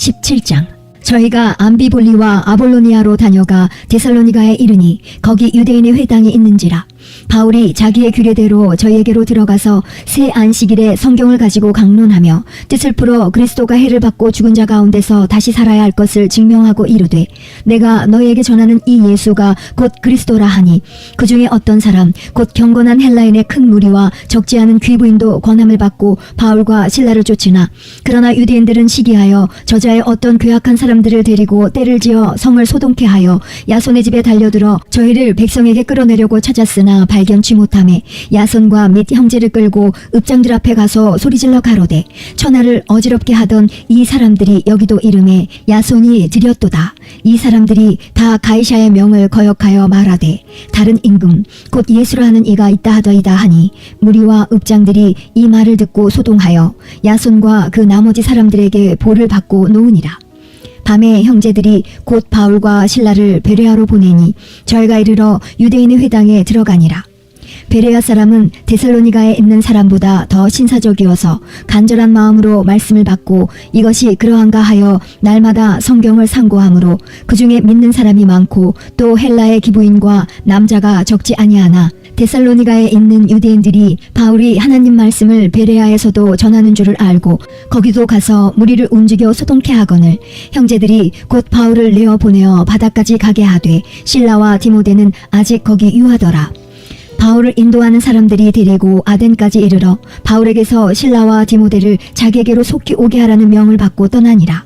17장. 저희가 암비볼리와 아볼로니아로 다녀가 데살로니가에 이르니 거기 유대인의 회당이 있는지라. 바울이 자기의 규례대로 저희에게로 들어가서 새 안식일에 성경을 가지고 강론하며 뜻을 풀어 그리스도가 해를 받고 죽은 자 가운데서 다시 살아야 할 것을 증명하고 이르되, 내가 너희에게 전하는 이 예수가 곧 그리스도라 하니 그 중에 어떤 사람 곧 경건한 헬라인의 큰 무리와 적지 않은 귀부인도 권함을 받고 바울과 실라를 쫓으나, 그러나 유대인들은 시기하여 저자의 어떤 괴악한 사람들을 데리고 때를 지어 성을 소동케 하여 야손의 집에 달려들어 저희를 백성에게 끌어내려고 찾았으나 발견치 못하매 야손과 및 형제를 끌고 읍장들 앞에 가서 소리질러 가로되, 천하를 어지럽게 하던 이 사람들이 여기도 이름에 야손이 들였도다. 이 사람들이 다 가이사의 명을 거역하여 말하되 다른 임금 곧 예수라 하는 이가 있다 하더이다 하니, 무리와 읍장들이 이 말을 듣고 소동하여 야손과 그 나머지 사람들에게 볼을 받고 놓으니라. 밤에 형제들이 곧 바울과 실라를 베레아로 보내니 저희가 이르러 유대인의 회당에 들어가니라. 베레아 사람은 데살로니가에 있는 사람보다 더 신사적이어서 간절한 마음으로 말씀을 받고 이것이 그러한가 하여 날마다 성경을 상고하므로 그 중에 믿는 사람이 많고 또 헬라의 기부인과 남자가 적지 아니하나, 데살로니가에 있는 유대인들이 바울이 하나님 말씀을 베레아에서도 전하는 줄을 알고 거기도 가서 무리를 움직여 소동케 하거늘 형제들이 곧 바울을 내어 보내어 바다까지 가게 하되 실라와 디모데는 아직 거기 유하더라. 바울을 인도하는 사람들이 데리고 아덴까지 이르러 바울에게서 실라와 디모데를 자기에게로 속히 오게 하라는 명을 받고 떠나니라.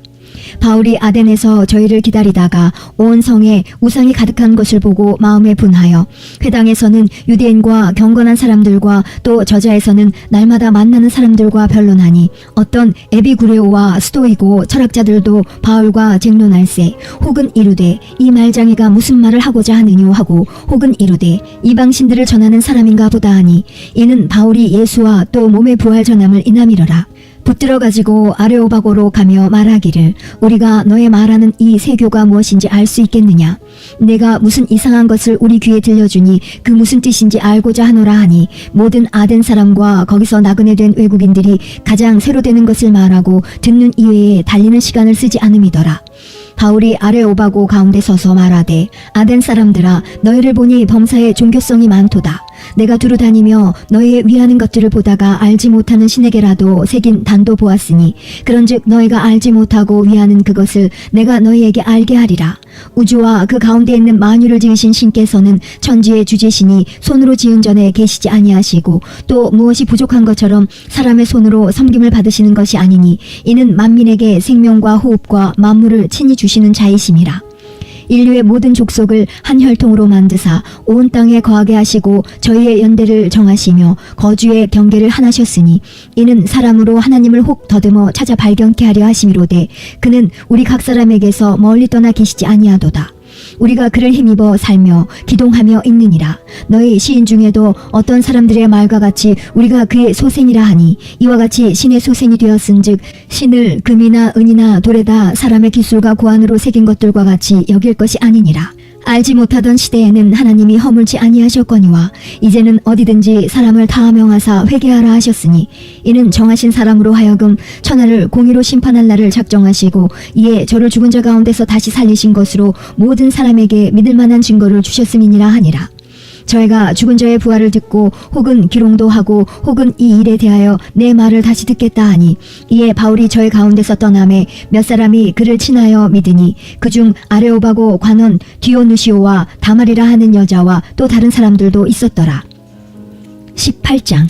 바울이 아덴에서 저희를 기다리다가 온 성에 우상이 가득한 것을 보고 마음에 분하여 회당에서는 유대인과 경건한 사람들과 또 저자에서는 날마다 만나는 사람들과 변론하니, 어떤 에비구레오와 스토이고 철학자들도 바울과 쟁론할세 혹은 이르되 이 말장이가 무슨 말을 하고자 하느뇨 하고, 혹은 이르되 이방신들을 전하는 사람인가 보다 하니, 이는 바울이 예수와 또 몸의 부활 전함을 인함이러라. 붙들어 가지고 아레오바고로 가며 말하기를, 우리가 너의 말하는 이 세교가 무엇인지 알 수 있겠느냐? 내가 무슨 이상한 것을 우리 귀에 들려주니 그 무슨 뜻인지 알고자 하노라 하니, 모든 아덴 사람과 거기서 나그네 된 외국인들이 가장 새로 되는 것을 말하고 듣는 이외에 달리는 시간을 쓰지 않음이더라. 바울이 아레오바고 가운데 서서 말하되, 아덴 사람들아, 너희를 보니 범사에 종교성이 많도다. 내가 두루 다니며 너희의 위하는 것들을 보다가 알지 못하는 신에게라도 새긴 단도 보았으니, 그런즉 너희가 알지 못하고 위하는 그것을 내가 너희에게 알게 하리라. 우주와 그 가운데 있는 만유를 지으신 신께서는 천지의 주제시니 손으로 지은 전에 계시지 아니하시고 또 무엇이 부족한 것처럼 사람의 손으로 섬김을 받으시는 것이 아니니, 이는 만민에게 생명과 호흡과 만물을 친히 주시는 자이심이라. 인류의 모든 족속을 한 혈통으로 만드사 온 땅에 거하게 하시고 저희의 연대를 정하시며 거주의 경계를 하나셨으니, 이는 사람으로 하나님을 혹 더듬어 찾아 발견케 하려 하심이로되 그는 우리 각 사람에게서 멀리 떠나 계시지 아니하도다. 우리가 그를 힘입어 살며 기동하며 있느니라. 너희 시인 중에도 어떤 사람들의 말과 같이 우리가 그의 소생이라 하니, 이와 같이 신의 소생이 되었은즉 신을 금이나 은이나 돌에다 사람의 기술과 고안으로 새긴 것들과 같이 여길 것이 아니니라. 알지 못하던 시대에는 하나님이 허물지 아니하셨거니와 이제는 어디든지 사람을 다 명하사 회개하라 하셨으니, 이는 정하신 사람으로 하여금 천하를 공의로 심판할 날을 작정하시고 이에 저를 죽은 자 가운데서 다시 살리신 것으로 모든 사람에게 믿을 만한 증거를 주셨음이니라 하니라. 저희가 죽은 자의 부활을 듣고 혹은 기롱도 하고 혹은 이 일에 대하여 내 말을 다시 듣겠다 하니, 이에 바울이 저희 가운데서 떠나매 몇 사람이 그를 친하여 믿으니, 그중 아레오바고 관원 디오누시오와 다말이라 하는 여자와 또 다른 사람들도 있었더라. 18장.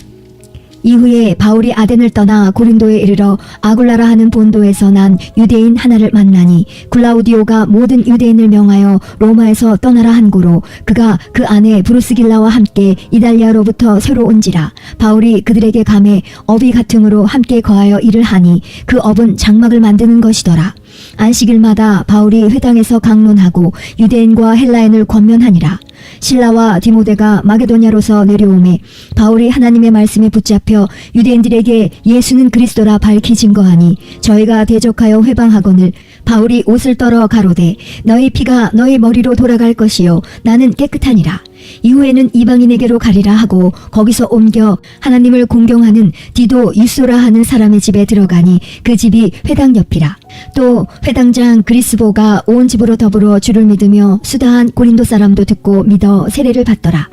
이후에 바울이 아덴을 떠나 고린도에 이르러 아굴라라 하는 본도에서 난 유대인 하나를 만나니, 글라우디오가 모든 유대인을 명하여 로마에서 떠나라 한 고로 그가 그 안에 브루스길라와 함께 이달리아로부터 새로 온지라. 바울이 그들에게 감해 업이 같음으로 함께 거하여 일을 하니 그 업은 장막을 만드는 것이더라. 안식일마다 바울이 회당에서 강론하고 유대인과 헬라인을 권면하니라. 실라와 디모데가 마게도냐로서 내려오매 바울이 하나님의 말씀에 붙잡혀 유대인들에게 예수는 그리스도라 밝히 증거하니 저희가 대적하여 회방하거늘 바울이 옷을 떨어 가로되 너희 피가 너희 머리로 돌아갈 것이요 나는 깨끗하니라. 이후에는 이방인에게로 가리라 하고 거기서 옮겨 하나님을 공경하는 디도 유소라 하는 사람의 집에 들어가니 그 집이 회당 옆이라. 또 회당장 그리스보가 온 집으로 더불어 주를 믿으며 수다한 고린도 사람도 듣고 믿어 세례를 받더라.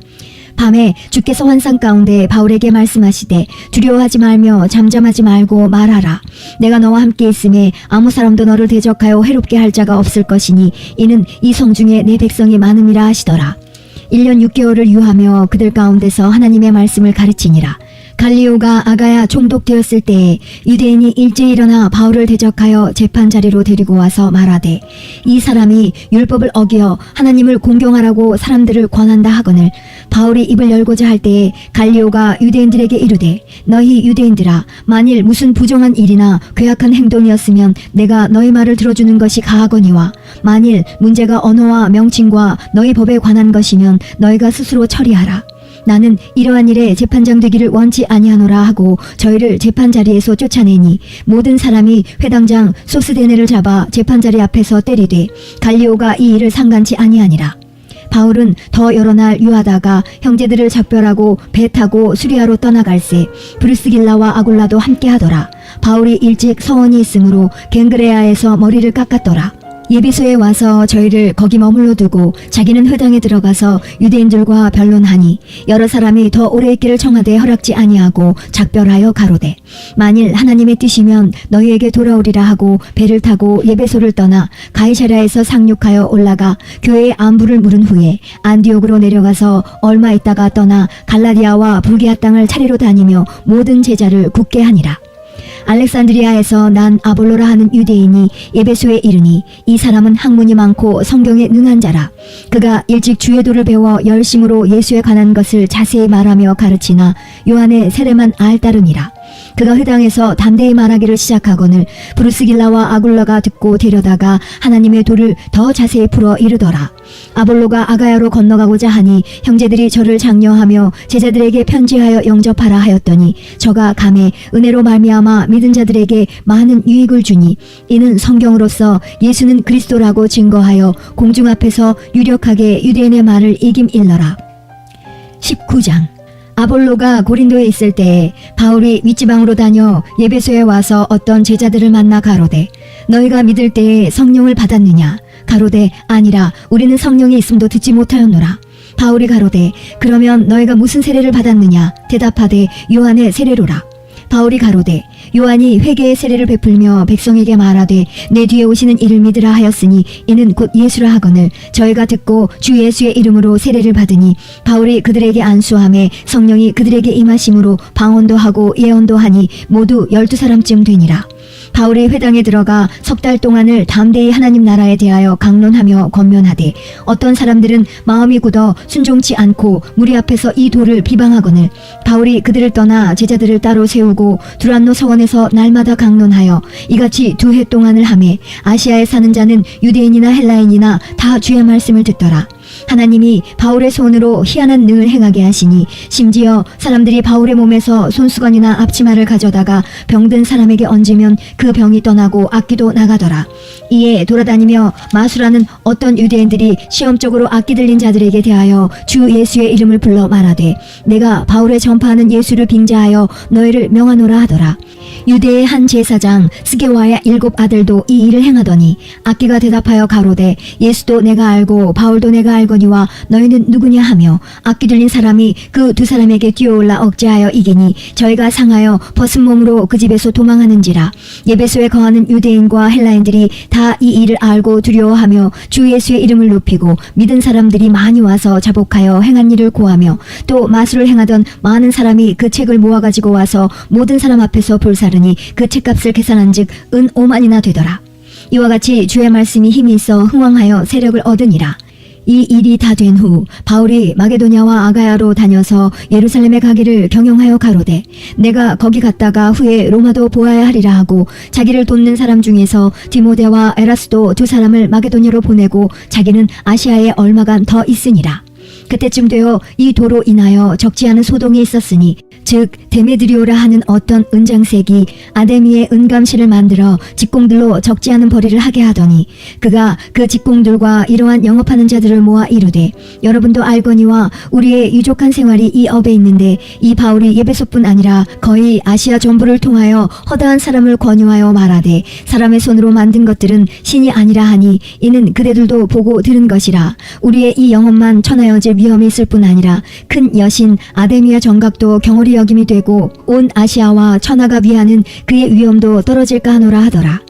밤에 주께서 환상 가운데 바울에게 말씀하시되 두려워하지 말며 잠잠하지 말고 말하라. 내가 너와 함께 있음에 아무 사람도 너를 대적하여 해롭게 할 자가 없을 것이니 이는 이 성중에 내 백성이 많음이라 하시더라. 1년 6개월을 유하며 그들 가운데서 하나님의 말씀을 가르치니라. 갈리오가 아가야 총독되었을 때에 유대인이 일제히 일어나 바울을 대적하여 재판 자리로 데리고 와서 말하되 이 사람이 율법을 어기어 하나님을 공경하라고 사람들을 권한다 하거늘 바울이 입을 열고자 할 때에 갈리오가 유대인들에게 이르되 너희 유대인들아 만일 무슨 부정한 일이나 괴악한 행동이었으면 내가 너희 말을 들어주는 것이 가하거니와 만일 문제가 언어와 명칭과 너희 법에 관한 것이면 너희가 스스로 처리하라. 나는 이러한 일에 재판장 되기를 원치 아니하노라 하고 저희를 재판자리에서 쫓아내니 모든 사람이 회당장 소스데네를 잡아 재판자리 앞에서 때리되 갈리오가 이 일을 상관치 아니하니라. 바울은 더 여러 날 유하다가 형제들을 작별하고 배 타고 수리아로 떠나갈새 브루스길라와 아굴라도 함께하더라. 바울이 일찍 서원이 있으므로 갱그레아에서 머리를 깎았더라. 예비소에 와서 저희를 거기 머물러 두고 자기는 회당에 들어가서 유대인들과 변론하니 여러 사람이 더 오래 있기를 청하되 허락지 아니하고 작별하여 가로되 만일 하나님의 뜻이면 너희에게 돌아오리라 하고 배를 타고 예배소를 떠나 가이사랴에서 상륙하여 올라가 교회의 안부를 물은 후에 안디옥으로 내려가서 얼마 있다가 떠나 갈라디아와 불게아 땅을 차례로 다니며 모든 제자를 굳게 하니라. 알렉산드리아에서 난 아볼로라 하는 유대인이 에베소에 이르니 이 사람은 학문이 많고 성경에 능한 자라. 그가 일찍 주의 도를 배워 열심으로 예수에 관한 것을 자세히 말하며 가르치나 요한의 세례만 알따름이라. 그가 회당에서 담대히 말하기를 시작하거늘 브루스길라와 아굴라가 듣고 데려다가 하나님의 도를 더 자세히 풀어 이르더라. 아볼로가 아가야로 건너가고자 하니 형제들이 저를 장려하며 제자들에게 편지하여 영접하라 하였더니 저가 감에 은혜로 말미암아 믿은 자들에게 많은 유익을 주니 이는 성경으로서 예수는 그리스도라고 증거하여 공중 앞에서 유력하게 유대인의 말을 이김일러라. 19장. 아볼로가 고린도에 있을 때에 바울이 윗지방으로 다녀 예배소에 와서 어떤 제자들을 만나 가로되 너희가 믿을 때에 성령을 받았느냐? 가로되 아니라 우리는 성령이 있음도 듣지 못하였노라. 바울이 가로되 그러면 너희가 무슨 세례를 받았느냐? 대답하되 요한의 세례로라. 바울이 가로되 요한이 회개의 세례를 베풀며 백성에게 말하되 내 뒤에 오시는 이를 믿으라 하였으니 이는 곧 예수라 하거늘 저희가 듣고 주 예수의 이름으로 세례를 받으니 바울이 그들에게 안수하매 성령이 그들에게 임하심으로 방언도 하고 예언도 하니 모두 12사람쯤 되니라. 바울이 회당에 들어가 석 달 동안을 담대히 하나님 나라에 대하여 강론하며 권면하되 어떤 사람들은 마음이 굳어 순종치 않고 무리 앞에서 이 도를 비방하거늘 바울이 그들을 떠나 제자들을 따로 세우고 두란노 서원에서 날마다 강론하여 이같이 2해 동안을 하매 아시아에 사는 자는 유대인이나 헬라인이나 다 주의 말씀을 듣더라. 하나님이 바울의 손으로 희한한 능을 행하게 하시니 심지어 사람들이 바울의 몸에서 손수건이나 앞치마를 가져다가 병든 사람에게 얹으면 그 병이 떠나고 악기도 나가더라. 이에 돌아다니며 마술하는 어떤 유대인들이 시험적으로 악기 들린 자들에게 대하여 주 예수의 이름을 불러 말하되 내가 바울의 전파하는 예수를 빙자하여 너희를 명하노라 하더라. 유대의 한 제사장 스게와의 7 아들도 이 일을 행하더니 악기가 대답하여 가로되 예수도 내가 알고 바울도 내가 알거니와 너희는 누구냐 하며 악기 들린 사람이 그 2 사람에게 뛰어올라 억제하여 이기니 저희가 상하여 벗은 몸으로 그 집에서 도망하는지라. 예배소에 거하는 유대인과 헬라인들이 다 이 일을 알고 두려워하며 주 예수의 이름을 높이고 믿은 사람들이 많이 와서 자복하여 행한 일을 고하며 또 마술을 행하던 많은 사람이 그 책을 모아가지고 와서 모든 사람 앞에서 볼사르니 그 책값을 계산한즉 은 5만이나 되더라. 이와 같이 주의 말씀이 힘이 있어 흥왕하여 세력을 얻으니라. 이 일이 다 된 후 바울이 마게도냐와 아가야로 다녀서 예루살렘에 가기를 경영하여 가로되 내가 거기 갔다가 후에 로마도 보아야 하리라 하고 자기를 돕는 사람 중에서 디모데와 에라스도 2 사람을 마게도냐로 보내고 자기는 아시아에 얼마간 더 있으니라. 그때쯤 되어 이 도로 인하여 적지 않은 소동이 있었으니 즉 데메드리오라 하는 어떤 은장색이 아데미의 은감실을 만들어 직공들로 적지 않은 벌이를 하게 하더니 그가 그 직공들과 이러한 영업하는 자들을 모아 이르되 여러분도 알거니와 우리의 유족한 생활이 이 업에 있는데 이 바울이 예배소뿐 아니라 거의 아시아 전부를 통하여 허다한 사람을 권유하여 말하되 사람의 손으로 만든 것들은 신이 아니라 하니 이는 그대들도 보고 들은 것이라. 우리의 이 영업만 천하여질 위험이 있을 뿐 아니라 큰 여신 아데미의 정각도 경홀히 여김이 되고 온 아시아와 천하가 위하는 그의 위엄도 떨어질까 하노라 하더라.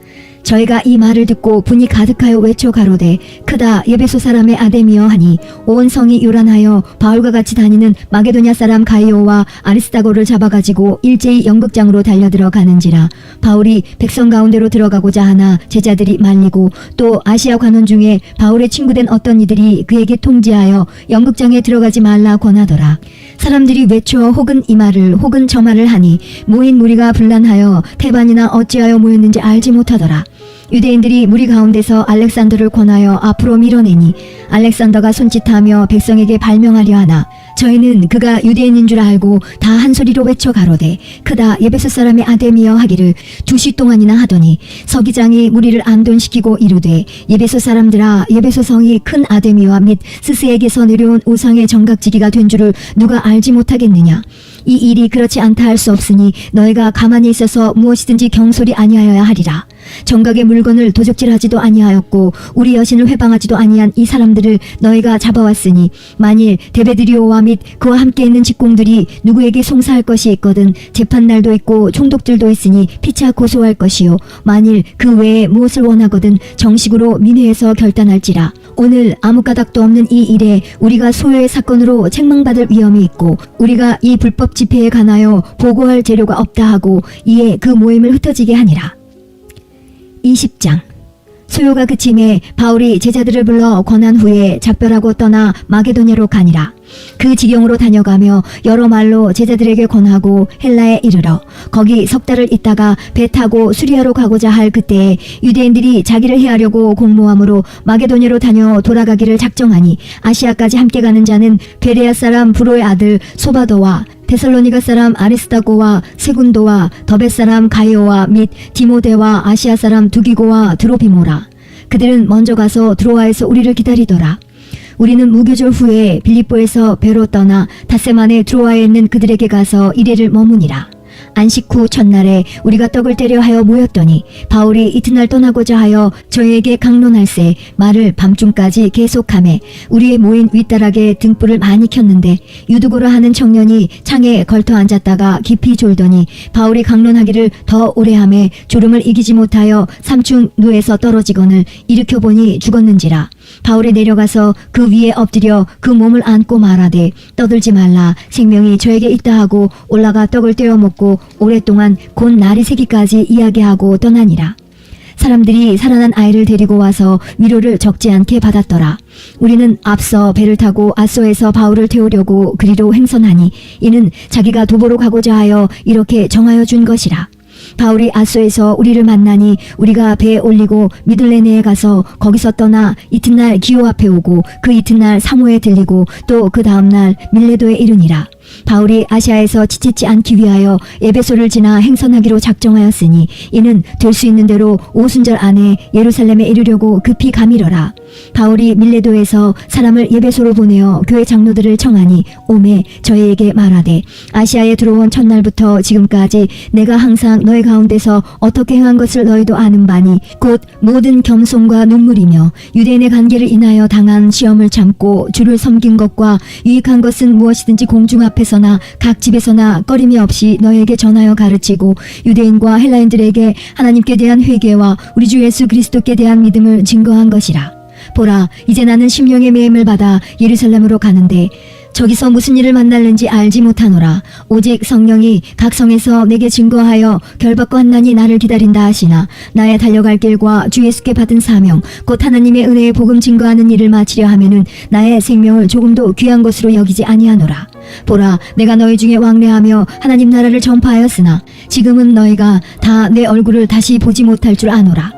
저희가 이 말을 듣고 분이 가득하여 외쳐 가로되 크다 예배소 사람의 아데미여 하니 온 성이 요란하여 바울과 같이 다니는 마게도냐 사람 가이오와 아리스다고를 잡아가지고 일제히 연극장으로 달려들어 가는지라. 바울이 백성 가운데로 들어가고자 하나 제자들이 말리고 또 아시아 관원 중에 바울의 친구된 어떤 이들이 그에게 통지하여 연극장에 들어가지 말라 권하더라. 사람들이 외쳐 혹은 이 말을 혹은 저 말을 하니 모인 무리가 분란하여 태반이나 어찌하여 모였는지 알지 못하더라. 유대인들이 무리 가운데서 알렉산더를 권하여 앞으로 밀어내니 알렉산더가 손짓하며 백성에게 발명하려 하나 저희는 그가 유대인인 줄 알고 다 한 소리로 외쳐 가로되 크다 예배소 사람의 아데미여 하기를 2시 동안이나 하더니 서기장이 무리를 안돈시키고 이르되 예배소 사람들아 예배소 성이 큰 아데미와 및 스스에게서 내려온 우상의 정각지기가 된 줄을 누가 알지 못하겠느냐. 이 일이 그렇지 않다 할 수 없으니 너희가 가만히 있어서 무엇이든지 경솔이 아니하여야 하리라. 정각의 물건을 도적질하지도 아니하였고 우리 여신을 회방하지도 아니한 이 사람들을 너희가 잡아왔으니 만일 데베드리오와 및 그와 함께 있는 직공들이 누구에게 송사할 것이 있거든 재판날도 있고 총독들도 있으니 피차 고소할 것이요 만일 그 외에 무엇을 원하거든 정식으로 민회에서 결단할지라. 오늘 아무 까닭도 없는 이 일에 우리가 소요의 사건으로 책망받을 위험이 있고 우리가 이 불법 집회에 관하여 보고할 재료가 없다 하고 이에 그 모임을 흩어지게 하니라. 20장. 소요가 그침에 바울이 제자들을 불러 권한 후에 작별하고 떠나 마게도냐로 가니라. 그 지경으로 다녀가며 여러 말로 제자들에게 권하고 헬라에 이르러 거기 석 달을 있다가 배 타고 수리아로 가고자 할 그때에 유대인들이 자기를 해하려고 공모함으로 마게도냐로 다녀 돌아가기를 작정하니 아시아까지 함께 가는 자는 베레아 사람 브로의 아들 소바도와 데살로니가 사람 아리스다고와 세군도와 더벳 사람 가이오와 및 디모데와 아시아 사람 두기고와 드로비모라. 그들은 먼저 가서 드로아에서 우리를 기다리더라. 우리는 무교절 후에 빌립보에서 배로 떠나 닷새만에 드로아에 있는 그들에게 가서 이래를 머무니라. 안식 후 첫날에 우리가 떡을 때려 하여 모였더니 바울이 이튿날 떠나고자 하여 저희에게 강론할세 말을 밤중까지 계속하매 우리의 모인 윗다락에 등불을 많이 켰는데 유두고라 하는 청년이 창에 걸터 앉았다가 깊이 졸더니 바울이 강론하기를 더 오래 하매 졸음을 이기지 못하여 삼중 누에서 떨어지거늘 일으켜보니 죽었는지라. 바울이 내려가서 그 위에 엎드려 그 몸을 안고 말하되 떠들지 말라 생명이 저에게 있다 하고 올라가 떡을 떼어 먹고 오랫동안 곧 날이 새기까지 이야기하고 떠나니라. 사람들이 살아난 아이를 데리고 와서 위로를 적지 않게 받았더라. 우리는 앞서 배를 타고 아소에서 바울을 태우려고 그리로 행선하니 이는 자기가 도보로 가고자 하여 이렇게 정하여 준 것이라. 바울이 아소에서 우리를 만나니 우리가 배에 올리고 미들레네에 가서 거기서 떠나 이튿날 기오 앞에 오고 그 이튿날 사모에 들리고 또 그 다음날 밀레도에 이르니라. 바울이 아시아에서 지치지 않기 위하여 에베소를 지나 행선하기로 작정하였으니 이는 될 수 있는 대로 오순절 안에 예루살렘에 이르려고 급히 가미러라. 바울이 밀레도에서 사람을 예배소로 보내어 교회 장로들을 청하니 오매 저희에게 말하되 아시아에 들어온 첫날부터 지금까지 내가 항상 너희 가운데서 어떻게 행한 것을 너희도 아는 바니 곧 모든 겸손과 눈물이며 유대인의 관계를 인하여 당한 시험을 참고 주를 섬긴 것과 유익한 것은 무엇이든지 공중 앞에서나 각 집에서나 꺼림이 없이 너희에게 전하여 가르치고 유대인과 헬라인들에게 하나님께 대한 회개와 우리 주 예수 그리스도께 대한 믿음을 증거한 것이라. 보라 이제 나는 심령의 매임을 받아 예루살렘으로 가는데 저기서 무슨 일을 만날는지 알지 못하노라. 오직 성령이 각 성에서 내게 증거하여 결박과 환난이 나를 기다린다 하시나 나의 달려갈 길과 주 예수께 받은 사명 곧 하나님의 은혜의 복음 증거하는 일을 마치려 하면은 나의 생명을 조금도 귀한 것으로 여기지 아니하노라. 보라 내가 너희 중에 왕래하며 하나님 나라를 전파하였으나 지금은 너희가 다 내 얼굴을 다시 보지 못할 줄 아노라.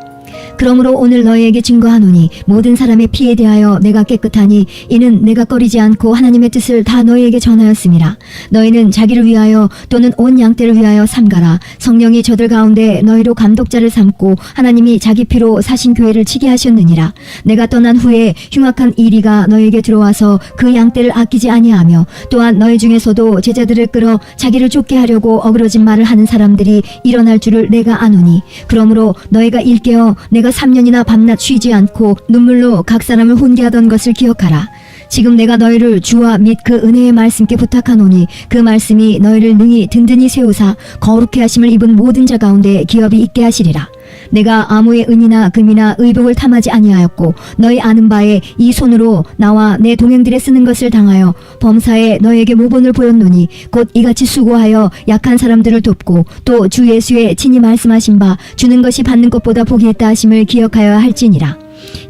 그러므로 오늘 너희에게 증거하노니 모든 사람의 피에 대하여 내가 깨끗하니 이는 내가 꺼리지 않고 하나님의 뜻을 다 너희에게 전하였음이라. 너희는 자기를 위하여 또는 온 양떼를 위하여 삼가라. 성령이 저들 가운데 너희로 감독자를 삼고 하나님이 자기 피로 사신 교회를 치게 하셨느니라. 내가 떠난 후에 흉악한 이리가 너희에게 들어와서 그 양떼를 아끼지 아니하며 또한 너희 중에서도 제자들을 끌어 자기를 쫓게 하려고 어그러진 말을 하는 사람들이 일어날 줄을 내가 아노니 그러므로 너희가 일깨어 내가 3년이나 밤낮 쉬지 않고 눈물로 각 사람을 훈계하던 것을 기억하라. 지금 내가 너희를 주와 및 그 은혜의 말씀께 부탁하노니 그 말씀이 너희를 능히 든든히 세우사 거룩해 하심을 입은 모든 자 가운데 기업이 있게 하시리라. 내가 아무의 은이나 금이나 의복을 탐하지 아니하였고 너희 아는 바에 이 손으로 나와 내 동행들의 쓰는 것을 당하여 범사에 너희에게 모본을 보였노니 곧 이같이 수고하여 약한 사람들을 돕고 또 주 예수의 친히 말씀하신 바 주는 것이 받는 것보다 복이 있다 하심을 기억하여야 할지니라.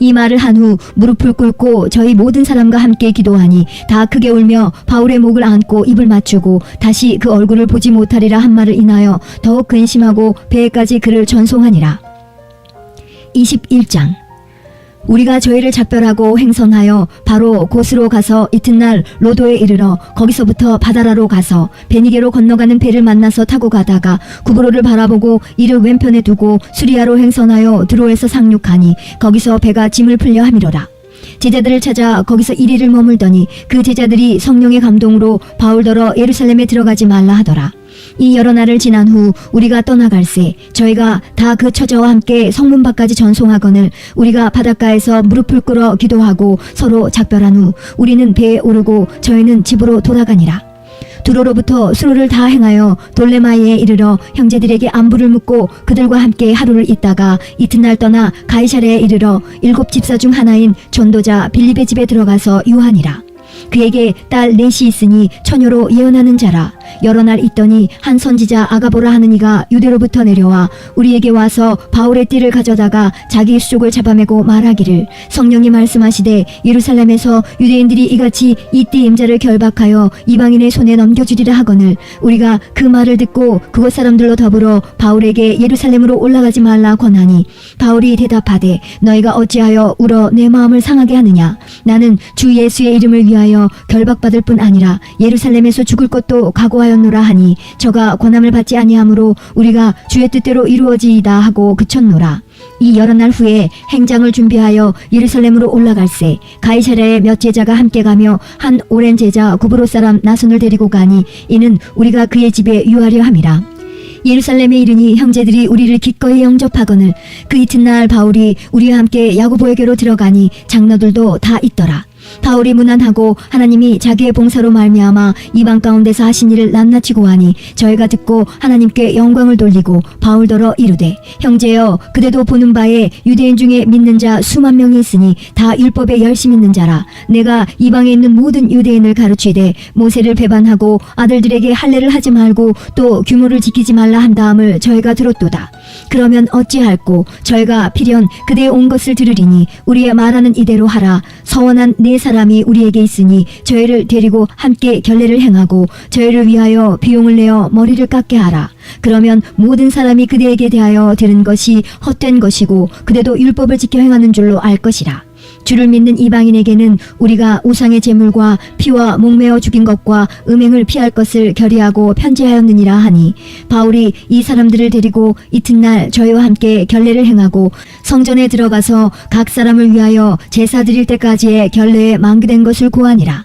이 말을 한 후 무릎을 꿇고 저희 모든 사람과 함께 기도하니 다 크게 울며 바울의 목을 안고 입을 맞추고 다시 그 얼굴을 보지 못하리라 한 말을 인하여 더욱 근심하고 배에까지 그를 전송하니라. 21장. 우리가 저희를 작별하고 행선하여 바로 곳으로 가서 이튿날 로도에 이르러 거기서부터 바다라로 가서 베니게로 건너가는 배를 만나서 타고 가다가 구브로를 바라보고 이를 왼편에 두고 수리아로 행선하여 드로에서 상륙하니 거기서 배가 짐을 풀려 함이로라. 제자들을 찾아 거기서 1일을 머물더니 그 제자들이 성령의 감동으로 바울더러 예루살렘에 들어가지 말라 하더라. 이 여러 날을 지난 후 우리가 떠나갈새 저희가 다 그 처자와 함께 성문 밖까지 전송하거늘 우리가 바닷가에서 무릎을 꿇어 기도하고 서로 작별한 후 우리는 배에 오르고 저희는 집으로 돌아가니라. 두로로부터 수로를 다 행하여 돌레마이에 이르러 형제들에게 안부를 묻고 그들과 함께 하루를 있다가 이튿날 떠나 가이사랴에 이르러 7 집사 중 하나인 전도자 빌립의 집에 들어가서 유하니라. 그에게 딸 넷이 있으니 처녀로 예언하는 자라. 여러 날 있더니 한 선지자 아가보라 하는 이가 유대로부터 내려와 우리에게 와서 바울의 띠를 가져다가 자기 수족을 잡아매고 말하기를 성령이 말씀하시되 예루살렘에서 유대인들이 이같이 이 띠 임자를 결박하여 이방인의 손에 넘겨주리라 하거늘 우리가 그 말을 듣고 그곳 사람들로 더불어 바울에게 예루살렘으로 올라가지 말라 권하니 바울이 대답하되 너희가 어찌하여 울어 내 마음을 상하게 하느냐. 나는 주 예수의 이름을 위하여 결박받을 뿐 아니라 예루살렘에서 죽을 것도 각오하였노라 하니 저가 권함을 받지 아니하므로 우리가 주의 뜻대로 이루어지이다 하고 그쳤노라. 이 여러 날 후에 행장을 준비하여 예루살렘으로 올라갈새 가이사랴에 몇 제자가 함께 가며 한 오랜 제자 구브로 사람 나손을 데리고 가니 이는 우리가 그의 집에 유하려 함이라. 예루살렘에 이르니 형제들이 우리를 기꺼이 영접하거늘 그 이튿날 바울이 우리와 함께 야고보에게로 들어가니 장로들도 다 있더라. 바울이 무난하고 하나님이 자기의 봉사로 말미암아 이방 가운데서 하신 일을 낱낱이 고하니 저희가 듣고 하나님께 영광을 돌리고 바울더러 이르되 형제여 그대도 보는 바에 유대인 중에 믿는 자 수만 명이 있으니 다 율법에 열심 있는 자라. 내가 이방에 있는 모든 유대인을 가르치되 모세를 배반하고 아들들에게 할례를 하지 말고 또 규모를 지키지 말라 한 다음을 저희가 들었도다. 그러면 어찌할꼬 저희가 필연 그대의 온 것을 들으리니 우리의 말하는 이대로 하라. 서원한 네 사람이 우리에게 있으니 저희를 데리고 함께 결례를 행하고 저희를 위하여 비용을 내어 머리를 깎게 하라. 그러면 모든 사람이 그대에게 대하여 들은 것이 헛된 것이고 그대도 율법을 지켜 행하는 줄로 알 것이라. 주를 믿는 이방인에게는 우리가 우상의 제물과 피와 목매어 죽인 것과 음행을 피할 것을 결의하고 편지하였느니라 하니 바울이 이 사람들을 데리고 이튿날 저희와 함께 결례를 행하고 성전에 들어가서 각 사람을 위하여 제사 드릴 때까지의 결례에 만기된 것을 고하니라.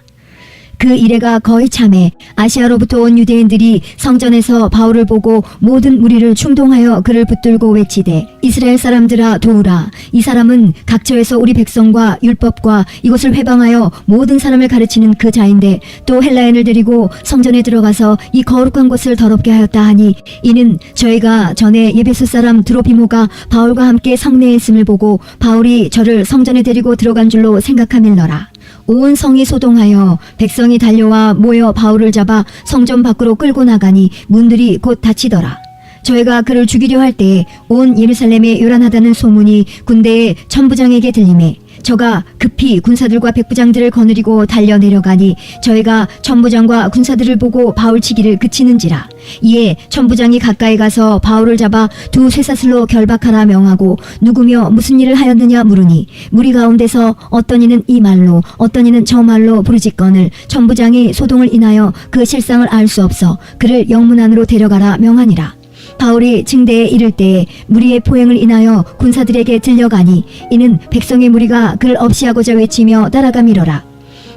그 이래가 거의 참에 아시아로부터 온 유대인들이 성전에서 바울을 보고 모든 무리를 충동하여 그를 붙들고 외치되 이스라엘 사람들아 도우라. 이 사람은 각처에서 우리 백성과 율법과 이것을 회방하여 모든 사람을 가르치는 그 자인데 또 헬라인을 데리고 성전에 들어가서 이 거룩한 곳을 더럽게 하였다 하니 이는 저희가 전에 예베소 사람 드로비모가 바울과 함께 성내에 있음을 보고 바울이 저를 성전에 데리고 들어간 줄로 생각함일러라. 온 성이 소동하여 백성이 달려와 모여 바울을 잡아 성전 밖으로 끌고 나가니 문들이 곧 닫히더라. 저희가 그를 죽이려 할 때에 온 예루살렘에 요란하다는 소문이 군대의 천부장에게 들리매 저가 급히 군사들과 백부장들을 거느리고 달려 내려가니 저희가 천부장과 군사들을 보고 바울치기를 그치는지라. 이에 천부장이 가까이 가서 바울을 잡아 두 쇠사슬로 결박하라 명하고 누구며 무슨 일을 하였느냐 물으니 무리 가운데서 어떤 이는 이 말로 어떤 이는 저 말로 부르짖거늘 천부장이 소동을 인하여 그 실상을 알 수 없어 그를 영문 안으로 데려가라 명하니라. 바울이 징대에 이를 때에 무리의 포행을 인하여 군사들에게 들려가니 이는 백성의 무리가 그를 없이하고자 외치며 따라가미러라.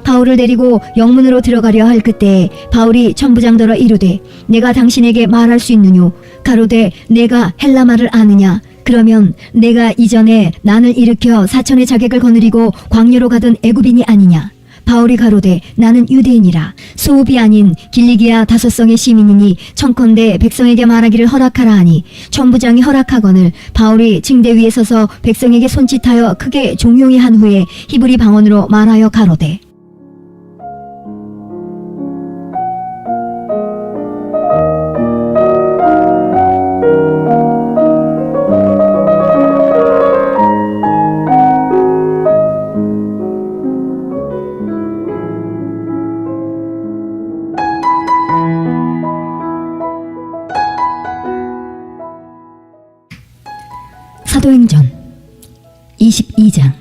바울을 데리고 영문으로 들어가려 할 그때에 바울이 천부장더러 이르되 내가 당신에게 말할 수 있느뇨. 가로되 내가 헬라 말을 아느냐. 그러면 내가 이전에 난을 일으켜 사천의 자객을 거느리고 광야로 가던 애굽인이 아니냐. 바울이 가로되 나는 유대인이라. 소읍이 아닌 길리기아 다소성의 시민이니 청컨대 백성에게 말하기를 허락하라 하니 천부장이 허락하거늘 바울이 징대 위에 서서 백성에게 손짓하여 크게 종용이 한 후에 히브리 방언으로 말하여 가로되 사도행전 22장.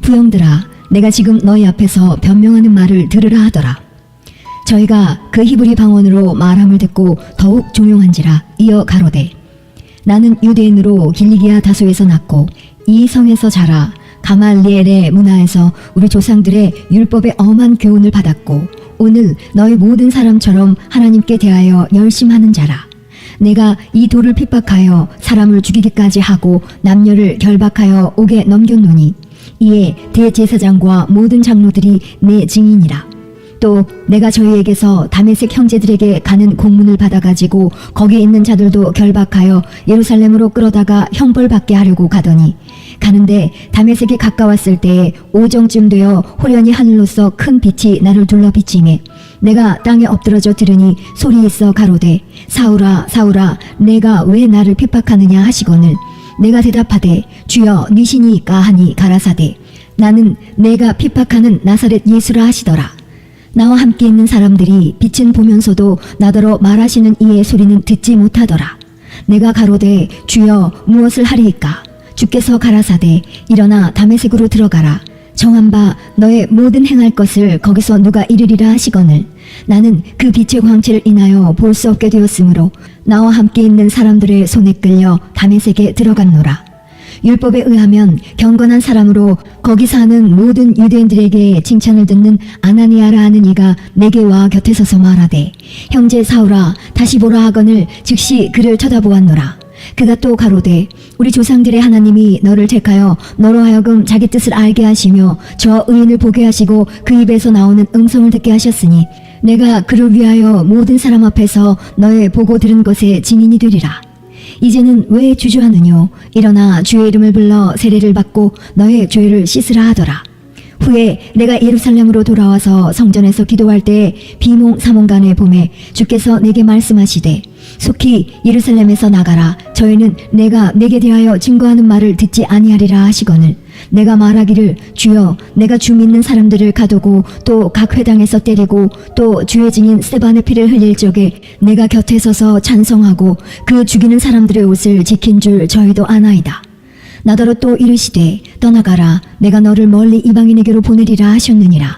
부형들아, 내가 지금 너희 앞에서 변명하는 말을 들으라 하더라. 저희가 그 히브리 방언으로 말함을 듣고 더욱 종용한지라. 이어 가로되 나는 유대인으로 길리기아 다소에서 났고 이 성에서 자라 가말리엘의 문화에서 우리 조상들의 율법의 엄한 교훈을 받았고 오늘 너희 모든 사람처럼 하나님께 대하여 열심하는 자라. 내가 이 돌을 핍박하여 사람을 죽이기까지 하고 남녀를 결박하여 옥에 넘겼노니 이에 대제사장과 모든 장로들이 내 증인이라. 또 내가 저희에게서 다메섹 형제들에게 가는 공문을 받아가지고 거기 있는 자들도 결박하여 예루살렘으로 끌어다가 형벌받게 하려고 가더니 가는데 다메섹이 가까웠을 때에 오정쯤 되어 호련히 하늘로서 큰 빛이 나를 둘러 비치매 내가 땅에 엎드러져 들으니 소리 있어 가로되 사울아 사울아 내가 왜 나를 핍박하느냐 하시거늘 내가 대답하되 주여 니시니이까 하니 가라사대 나는 내가 핍박하는 나사렛 예수라 하시더라. 나와 함께 있는 사람들이 빛은 보면서도 나더러 말하시는 이의 소리는 듣지 못하더라. 내가 가로되 주여 무엇을 하리이까. 주께서 가라사대 일어나 다메섹으로 들어가라. 정한 바 너의 모든 행할 것을 거기서 누가 이르리라 하시거늘 나는 그 빛의 광채를 인하여 볼 수 없게 되었으므로 나와 함께 있는 사람들의 손에 끌려 다메섹에 들어갔노라. 율법에 의하면 경건한 사람으로 거기 사는 모든 유대인들에게 칭찬을 듣는 아나니아라 하는 이가 내게 와 곁에 서서 말하되 형제 사울아 다시 보라 하거늘 즉시 그를 쳐다보았노라. 그가 또 가로되 우리 조상들의 하나님이 너를 택하여 너로 하여금 자기 뜻을 알게 하시며 저 의인을 보게 하시고 그 입에서 나오는 음성을 듣게 하셨으니 내가 그를 위하여 모든 사람 앞에서 너의 보고 들은 것에 증인이 되리라. 이제는 왜 주저하느뇨. 일어나 주의 이름을 불러 세례를 받고 너의 죄를 씻으라 하더라. 후에 내가 예루살렘으로 돌아와서 성전에서 기도할 때에 비몽사몽간에 봄에 주께서 내게 말씀하시되 속히 예루살렘에서 나가라. 저희는 내가 내게 대하여 증거하는 말을 듣지 아니하리라 하시거늘 내가 말하기를 주여 내가 주 믿는 사람들을 가두고 또 각 회당에서 때리고 또 주의 증인 스데반의 피를 흘릴 적에 내가 곁에 서서 찬성하고 그 죽이는 사람들의 옷을 지킨 줄 저희도 아나이다. 나더러 또 이르시되 떠나가라. 내가 너를 멀리 이방인에게로 보내리라 하셨느니라.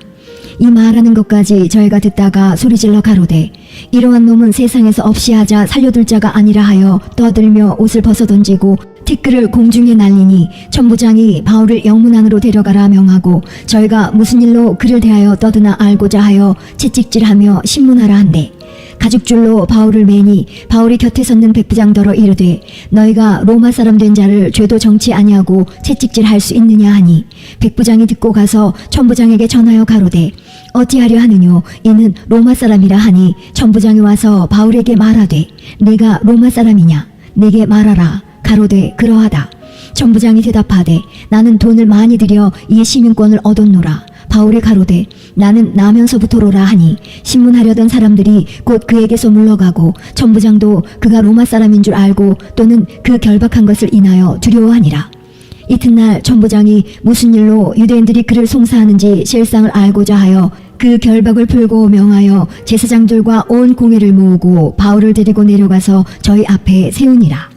이 말하는 것까지 저희가 듣다가 소리질러 가로되 이러한 놈은 세상에서 없이 하자 살려둘 자가 아니라 하여 떠들며 옷을 벗어던지고 티끌을 공중에 날리니 천부장이 바울을 영문 안으로 데려가라 명하고 저희가 무슨 일로 그를 대하여 떠드나 알고자 하여 채찍질하며 신문하라 한대 가죽줄로 바울을 매니 바울이 곁에 섰는 백부장더러 이르되 너희가 로마 사람 된 자를 죄도 정치 아니하고 채찍질할 수 있느냐 하니 백부장이 듣고 가서 천부장에게 전하여 가로되 어찌하려 하느뇨. 이는 로마 사람이라 하니 천부장이 와서 바울에게 말하되 네가 로마 사람이냐. 내게 말하라. 가로되 그러하다. 천부장이 대답하되 나는 돈을 많이 들여 이 시민권을 얻었노라. 바울이 가로되 나는 나면서부터로라 하니 신문하려던 사람들이 곧 그에게서 물러가고 천부장도 그가 로마 사람인 줄 알고 또는 그 결박한 것을 인하여 두려워하니라. 이튿날 천부장이 무슨 일로 유대인들이 그를 송사하는지 실상을 알고자 하여 그 결박을 풀고 명하여 제사장들과 온 공회를 모으고 바울을 데리고 내려가서 저희 앞에 세우니라.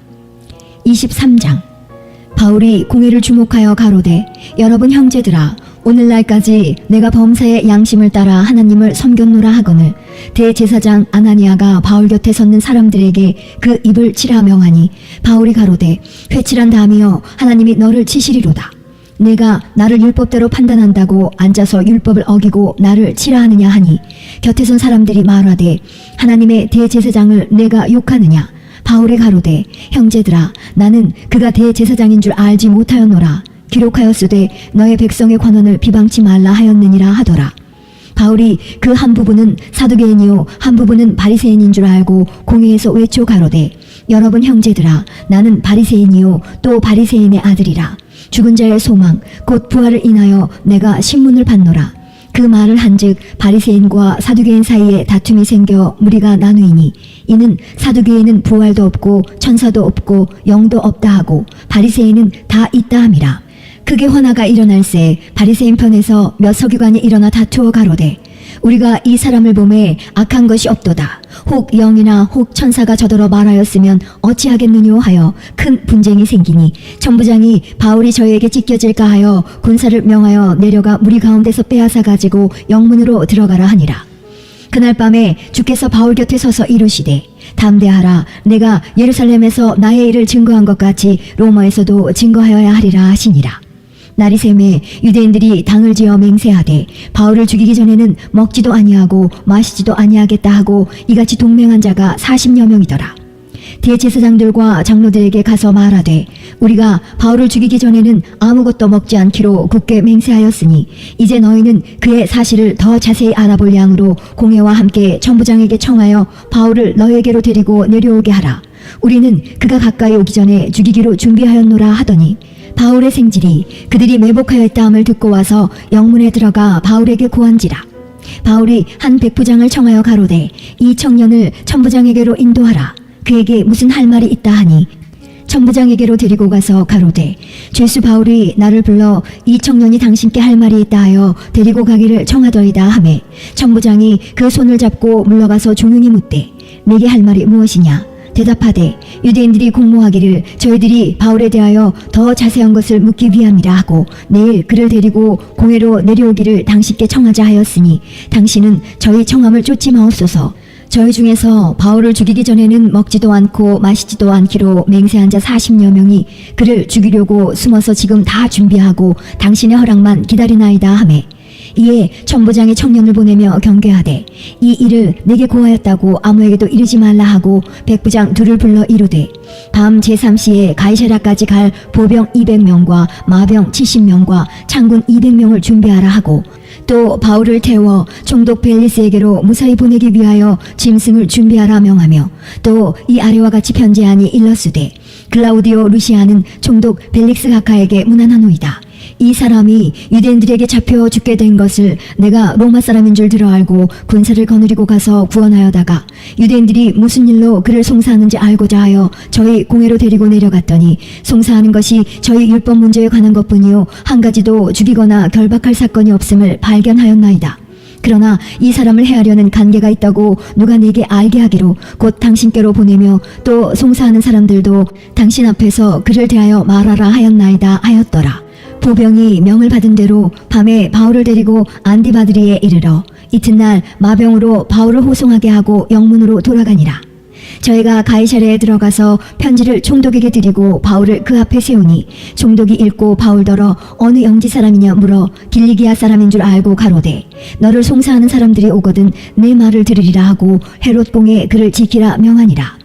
23장. 바울이 공회를 주목하여 가로되 여러분 형제들아, 오늘날까지 내가 범사의 양심을 따라 하나님을 섬겼노라 하거늘 대제사장 아나니아가 바울 곁에 섰는 사람들에게 그 입을 치라 명하니 바울이 가로되 회칠한 담이여 하나님이 너를 치시리로다. 내가 나를 율법대로 판단한다고 앉아서 율법을 어기고 나를 치라 하느냐 하니 곁에 선 사람들이 말하되 하나님의 대제사장을 내가 욕하느냐. 바울이 가로되 형제들아, 나는 그가 대제사장인 줄 알지 못하였노라. 기록하였으되 너의 백성의 관원을 비방치 말라 하였느니라 하더라. 바울이 그 한 부분은 사두개인이요 한 부분은 바리새인인 줄 알고 공회에서 외쳐 가로되 여러분 형제들아, 나는 바리새인이요 또 바리새인의 아들이라. 죽은 자의 소망 곧 부활을 인하여 내가 신문을 받노라. 그 말을 한즉 바리새인과 사두개인 사이에 다툼이 생겨 무리가 나누이니 이는 사두개인은 부활도 없고 천사도 없고 영도 없다 하고 바리새인은 다 있다 함이라. 크게 환화가 일어날새 바리새인 편에서 몇 서기관이 일어나 다투어 가로되 우리가 이 사람을 보매 악한 것이 없도다. 혹 영이나 혹 천사가 저더러 말하였으면 어찌하겠느뇨 하여 큰 분쟁이 생기니 천부장이 바울이 저에게 찢겨질까 하여 군사를 명하여 내려가 무리 가운데서 빼앗아 가지고 영문으로 들어가라 하니라. 그날 밤에 주께서 바울 곁에 서서 이르시되 담대하라. 내가 예루살렘에서 나의 일을 증거한 것 같이 로마에서도 증거하여야 하리라 하시니라. 날이 새매 유대인들이 당을 지어 맹세하되 바울을 죽이기 전에는 먹지도 아니하고 마시지도 아니하겠다 하고 이같이 동맹한 자가 40여 명이더라. 대제사장들과 장로들에게 가서 말하되 우리가 바울을 죽이기 전에는 아무것도 먹지 않기로 굳게 맹세하였으니 이제 너희는 그의 사실을 더 자세히 알아볼 양으로 공회와 함께 천부장에게 청하여 바울을 너희에게로 데리고 내려오게 하라. 우리는 그가 가까이 오기 전에 죽이기로 준비하였노라 하더니 바울의 생질이 그들이 매복하였다 함을 듣고 와서 영문에 들어가 바울에게 고한지라. 바울이 한 백부장을 청하여 가로되 이 청년을 천부장에게로 인도하라. 그에게 무슨 할 말이 있다 하니 천부장에게로 데리고 가서 가로되 죄수 바울이 나를 불러 이 청년이 당신께 할 말이 있다 하여 데리고 가기를 청하더이다 하매 천부장이 그 손을 잡고 물러가서 조용히 묻되 내게 할 말이 무엇이냐. 대답하되 유대인들이 공모하기를 저희들이 바울에 대하여 더 자세한 것을 묻기 위함이라 하고 내일 그를 데리고 공회로 내려오기를 당신께 청하자 하였으니 당신은 저희 청함을 쫓지 마옵소서. 저희 중에서 바울을 죽이기 전에는 먹지도 않고 마시지도 않기로 맹세한 자 40여 명이 그를 죽이려고 숨어서 지금 다 준비하고 당신의 허락만 기다리나이다 하매 이에 천부장이 청년을 보내며 경계하되 이 일을 내게 고하였다고 아무에게도 이르지 말라 하고 백부장 둘을 불러 이르되 밤 제3시에 가이사랴까지 갈 보병 200명과 마병 70명과 창군 200명을 준비하라 하고 또 바울을 태워 총독 벨리스에게로 무사히 보내기 위하여 짐승을 준비하라 명하며 또 이 아래와 같이 편지하니 일러스되 글라우디오 루시아는 총독 벨릭스 각하에게 문안하노이다. 이 사람이 유대인들에게 잡혀 죽게 된 것을 내가 로마 사람인 줄 들어 알고 군사를 거느리고 가서 구원하여다가 유대인들이 무슨 일로 그를 송사하는지 알고자 하여 저희 공회로 데리고 내려갔더니 송사하는 것이 저희 율법 문제에 관한 것뿐이요 한 가지도 죽이거나 결박할 사건이 없음을 발견하였나이다. 그러나 이 사람을 해하려는 관계가 있다고 누가 네게 알게 하기로 곧 당신께로 보내며 또 송사하는 사람들도 당신 앞에서 그를 대하여 말하라 하였나이다 하였더라. 보병이 명을 받은 대로 밤에 바울을 데리고 안디바드리에 이르러 이튿날 마병으로 바울을 호송하게 하고 영문으로 돌아가니라. 저희가 가이사랴에 들어가서 편지를 총독에게 드리고 바울을 그 앞에 세우니 총독이 읽고 바울더러 어느 영지 사람이냐 물어 길리기아 사람인 줄 알고 가로되 너를 송사하는 사람들이 오거든 내 말을 들으리라 하고 헤롯 공에 그를 지키라 명하니라.